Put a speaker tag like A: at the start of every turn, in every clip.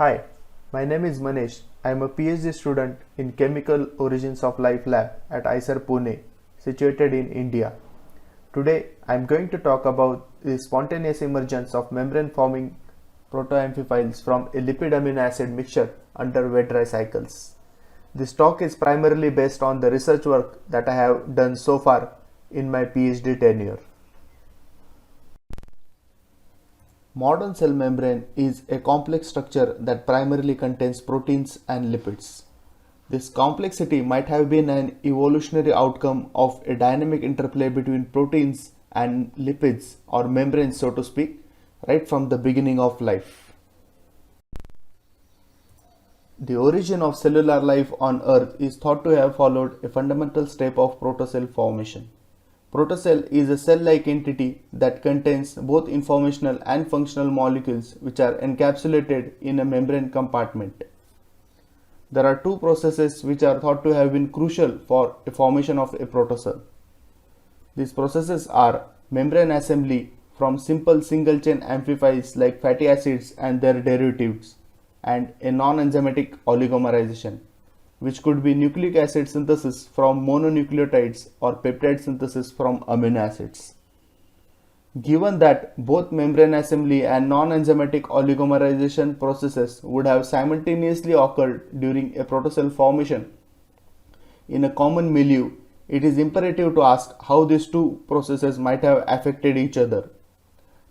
A: Hi, my name is Manish. I am a PhD student in Chemical Origins of Life Lab at IISER Pune, situated in India. Today, I am going to talk about the spontaneous emergence of membrane-forming protoamphiphiles from a lipid amino acid mixture under wet-dry cycles. This talk is primarily based on the research work that I have done so far in my PhD tenure. Modern cell membrane is a complex structure that primarily contains proteins and lipids. This complexity might have been an evolutionary outcome of a dynamic interplay between proteins and lipids, or membranes so to speak, right from the beginning of life. The origin of cellular life on Earth is thought to have followed a fundamental step of protocell formation. Protocell is a cell-like entity that contains both informational and functional molecules which are encapsulated in a membrane compartment. There are two processes which are thought to have been crucial for the formation of a protocell. These processes are membrane assembly from simple single-chain amphiphiles like fatty acids and their derivatives, and a non-enzymatic oligomerization, which could be nucleic acid synthesis from mononucleotides or peptide synthesis from amino acids. Given that both membrane assembly and non-enzymatic oligomerization processes would have simultaneously occurred during a protocell formation in a common milieu, it is imperative to ask how these two processes might have affected each other.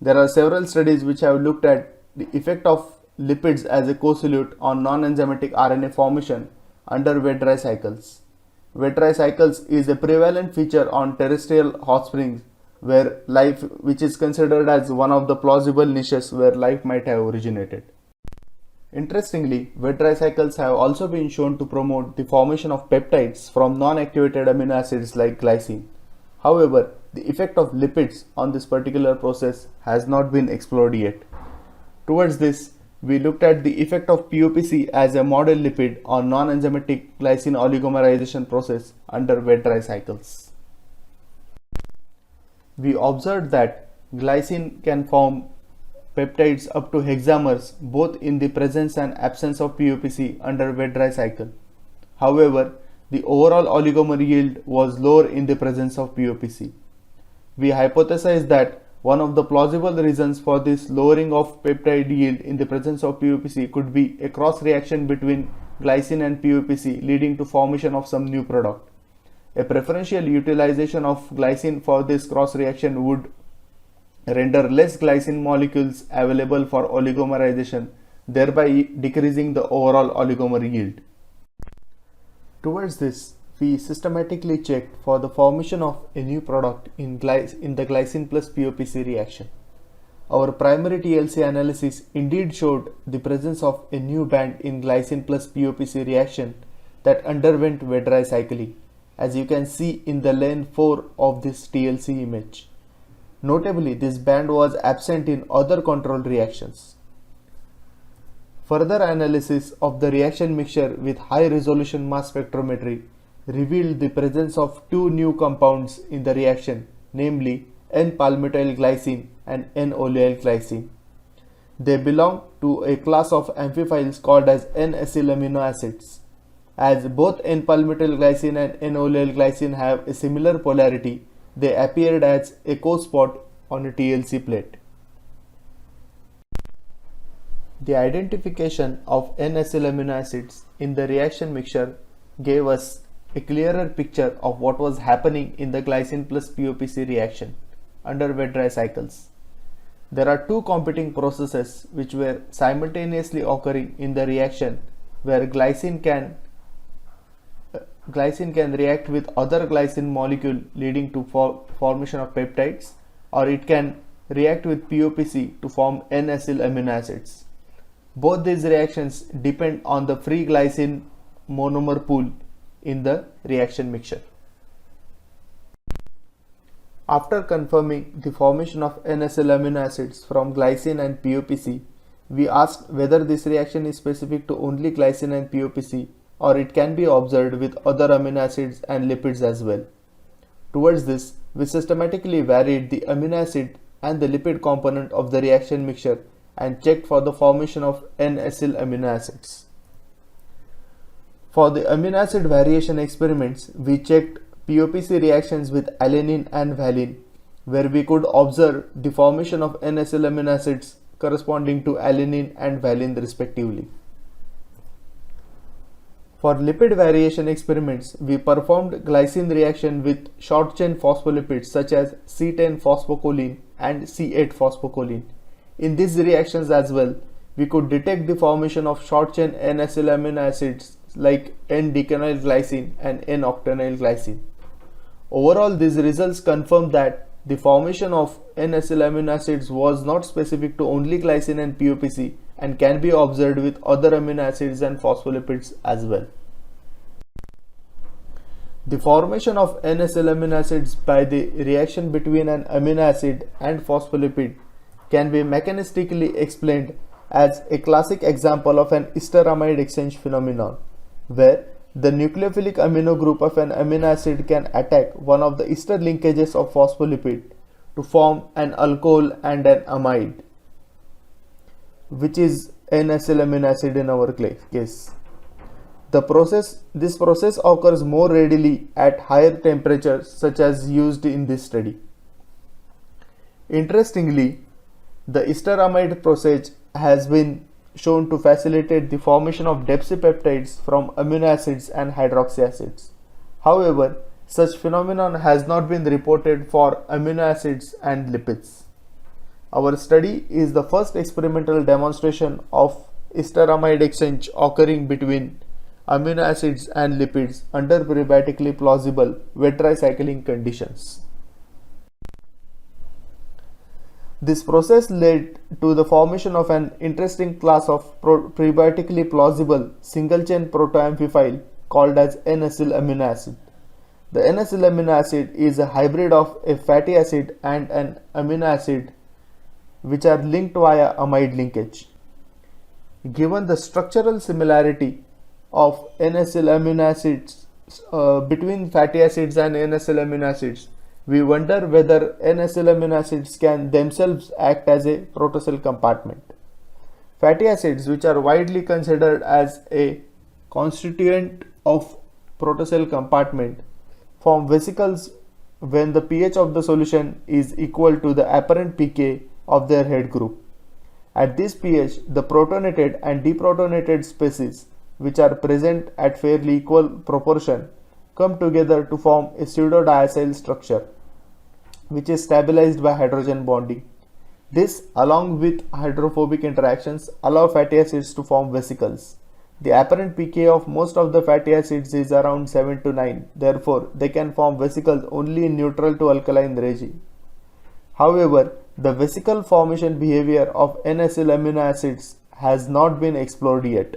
A: There are several studies which have looked at the effect of lipids as a co-solute on non-enzymatic RNA formation under wet-dry cycles. Wet-dry cycles is a prevalent feature on terrestrial hot springs where life, which is considered as one of the plausible niches where life might have originated. Interestingly, wet-dry cycles have also been shown to promote the formation of peptides from non-activated amino acids like glycine. However, the effect of lipids on this particular process has not been explored yet. Towards this, we looked at the effect of POPC as a model lipid on non-enzymatic glycine oligomerization process under wet-dry cycles. We observed that glycine can form peptides up to hexamers both in the presence and absence of POPC under wet-dry cycle. However, the overall oligomer yield was lower in the presence of POPC. We hypothesized that one of the plausible reasons for this lowering of peptide yield in the presence of POPC could be a cross reaction between glycine and POPC leading to formation of some new product. A preferential utilization of glycine for this cross reaction would render less glycine molecules available for oligomerization, thereby decreasing the overall oligomer yield. Towards this, we systematically checked for the formation of a new product in the glycine plus POPC reaction. Our primary TLC analysis indeed showed the presence of a new band in glycine plus POPC reaction that underwent wet-dry cycling, as you can see in the lane 4 of this TLC image. Notably, this band was absent in other control reactions. Further analysis of the reaction mixture with high resolution mass spectrometry revealed the presence of two new compounds in the reaction, namely N-palmitoyl glycine and N-oleoyl glycine. They belong to a class of amphiphiles called as N-acyl amino acids. As both N-palmitoyl glycine and N-oleoyl glycine have a similar polarity, they appeared as a co-spot on a TLC plate. The identification of N-acyl amino acids in the reaction mixture gave us a clearer picture of what was happening in the glycine plus POPC reaction under wet-dry cycles. There are two competing processes which were simultaneously occurring in the reaction, where glycine can react with other glycine molecule leading to formation of peptides, or it can react with POPC to form N-acyl amino acids. Both these reactions depend on the free glycine monomer pool in the reaction mixture. After confirming the formation of N-acyl amino acids from glycine and POPC, we asked whether this reaction is specific to only glycine and POPC, or it can be observed with other amino acids and lipids as well. Towards this, we systematically varied the amino acid and the lipid component of the reaction mixture and checked for the formation of N-acyl amino acids. For the amino acid variation experiments, we checked POPC reactions with alanine and valine, where we could observe the formation of N-acyl amino acids corresponding to alanine and valine respectively. For lipid variation experiments, we performed glycine reaction with short chain phospholipids such as C10 phosphocholine and C8 phosphocholine. In these reactions as well, we could detect the formation of short chain N-acyl amino acids like N-dekenyl glycine and N-octanyl glycine. Overall, these results confirm that the formation of N-acyl amino acids was not specific to only glycine and POPC and can be observed with other amino acids and phospholipids as well. The formation of N-acyl amino acids by the reaction between an amino acid and phospholipid can be mechanistically explained as a classic example of an ester-amide exchange phenomenon, where the nucleophilic amino group of an amino acid can attack one of the ester linkages of phospholipid to form an alcohol and an amide, which is N-acyl amino acid in our case. This process occurs more readily at higher temperatures such as used in this study. Interestingly, the ester-amide process has been shown to facilitate the formation of deoxypeptides from amino acids and hydroxy acids. However, such phenomenon has not been reported for amino acids and lipids. Our study is the first experimental demonstration of ester-amide exchange occurring between amino acids and lipids under prebiotically plausible wet dry cycling conditions. This process led to the formation of an interesting class of prebiotically plausible single-chain protoamphiphile called as N-acyl amino acid. The N-acyl amino acid is a hybrid of a fatty acid and an amino acid which are linked via amide linkage. Given the structural similarity of N-acyl amino acids between fatty acids and N-acyl amino acids, we wonder whether N-acyl amino acids can themselves act as a protocell compartment. Fatty acids, which are widely considered as a constituent of protocell compartment, form vesicles when the pH of the solution is equal to the apparent pK of their head group. At this pH, the protonated and deprotonated species, which are present at fairly equal proportion, come together to form a pseudodiacyl structure, which is stabilized by hydrogen bonding. This, along with hydrophobic interactions, allow fatty acids to form vesicles. The apparent pK of most of the fatty acids is around 7 to 9. Therefore, they can form vesicles only in neutral to alkaline regime. However, the vesicle formation behavior of N-acyl amino acids has not been explored yet.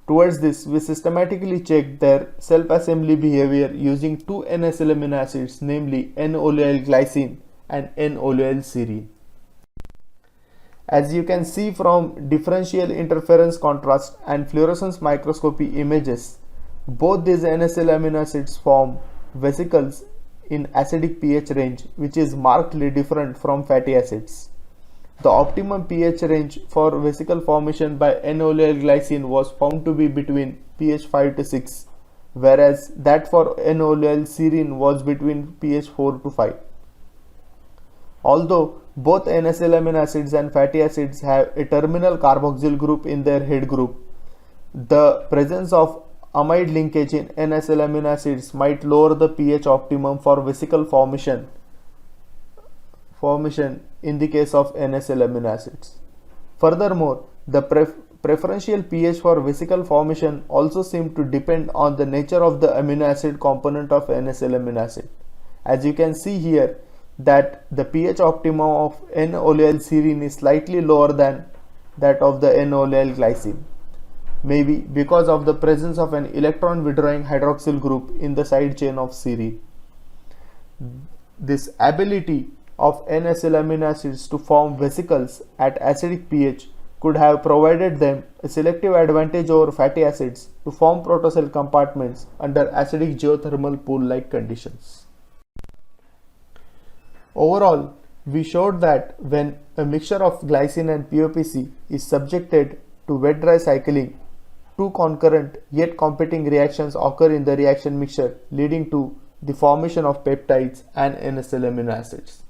A: Towards this, we systematically checked their self-assembly behavior using two N-acyl amino acids, namely N-oleoyl glycine and N-oleoyl serine. As you can see from differential interference contrast and fluorescence microscopy images, both these N-acyl amino acids form vesicles in acidic pH range, which is markedly different from fatty acids. The optimum pH range for vesicle formation by N-oleoyl glycine was found to be between pH 5 to 6, whereas that for N-oleoyl serine was between pH 4 to 5. Although both N-acyl amino acids and fatty acids have a terminal carboxyl group in their head group, the presence of amide linkage in N-acyl amino acids might lower the pH optimum for vesicle formation in the case of N-acyl amino acids. Furthermore, the preferential pH for vesicle formation also seems to depend on the nature of the amino acid component of N-acyl amino acid. As you can see here, that the pH optimum of N-oleoyl serine is slightly lower than that of the N-oleoyl glycine, maybe because of the presence of an electron withdrawing hydroxyl group in the side chain of serine. This ability of N-acyl amino acids to form vesicles at acidic pH could have provided them a selective advantage over fatty acids to form protocell compartments under acidic geothermal pool-like conditions. Overall, We showed that when a mixture of glycine and POPC is subjected to wet-dry cycling, two concurrent yet competing reactions occur in the reaction mixture, leading to the formation of peptides and N-acyl amino acids.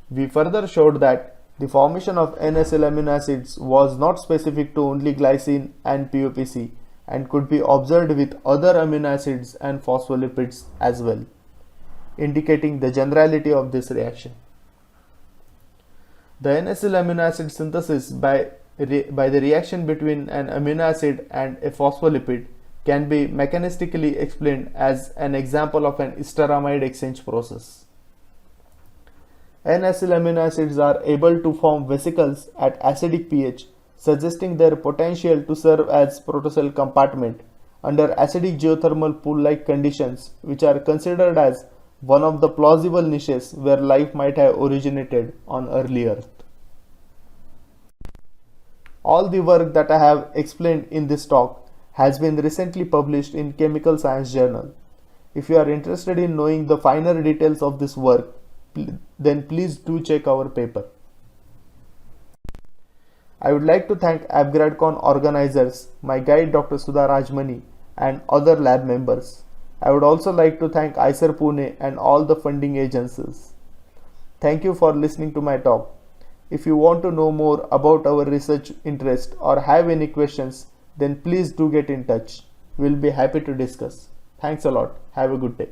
A: We further showed that the formation of N-acyl amino acids was not specific to only glycine and POPC and could be observed with other amino acids and phospholipids as well, indicating the generality of this reaction. The N-acyl amino acid synthesis by the reaction between an amino acid and a phospholipid can be mechanistically explained as an example of an esteramide exchange process. N-acyl amino acids are able to form vesicles at acidic pH, suggesting their potential to serve as protocell compartment under acidic geothermal pool-like conditions, which are considered as one of the plausible niches where life might have originated on early Earth. All the work that I have explained in this talk has been recently published in Chemical Science Journal. If you are interested in knowing the finer details of this work, then please do check our paper. I would like to thank AppGradCon organizers, my guide Dr. Sudha Rajmani and other lab members. I would also like to thank ICER Pune and all the funding agencies. Thank you for listening to my talk. If you want to know more about our research interest or have any questions, then please do get in touch. We'll be happy to discuss. Thanks a lot. Have a good day.